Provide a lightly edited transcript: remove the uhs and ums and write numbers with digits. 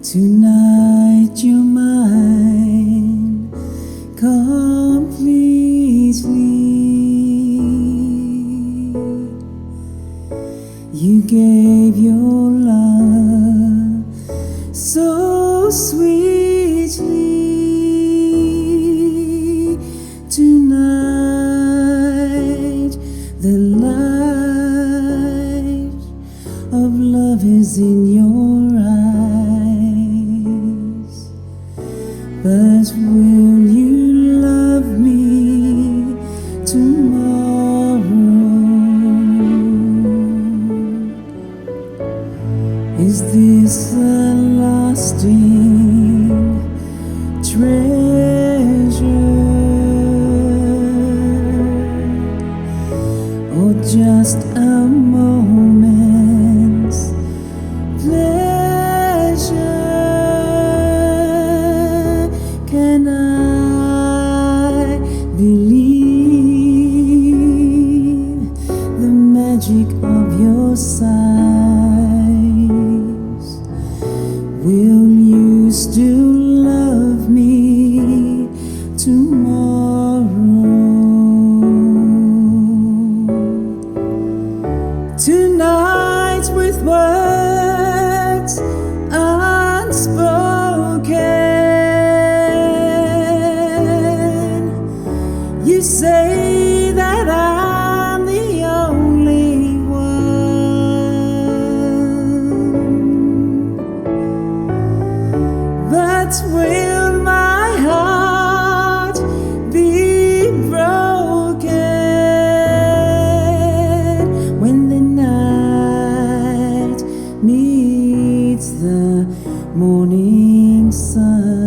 Tonight you're mine completely. You gave your love so sweetly. Tonight the light of love is in your eyes. But will you love me tomorrow? Is this a lasting treasure, or just a moment's pleasure? Can I believe the magic of your sighs? Will you still love me tomorrow? Tonight with words unspoken, you say that I'm the only one. But will my heart be broken when the night meets the morning sun?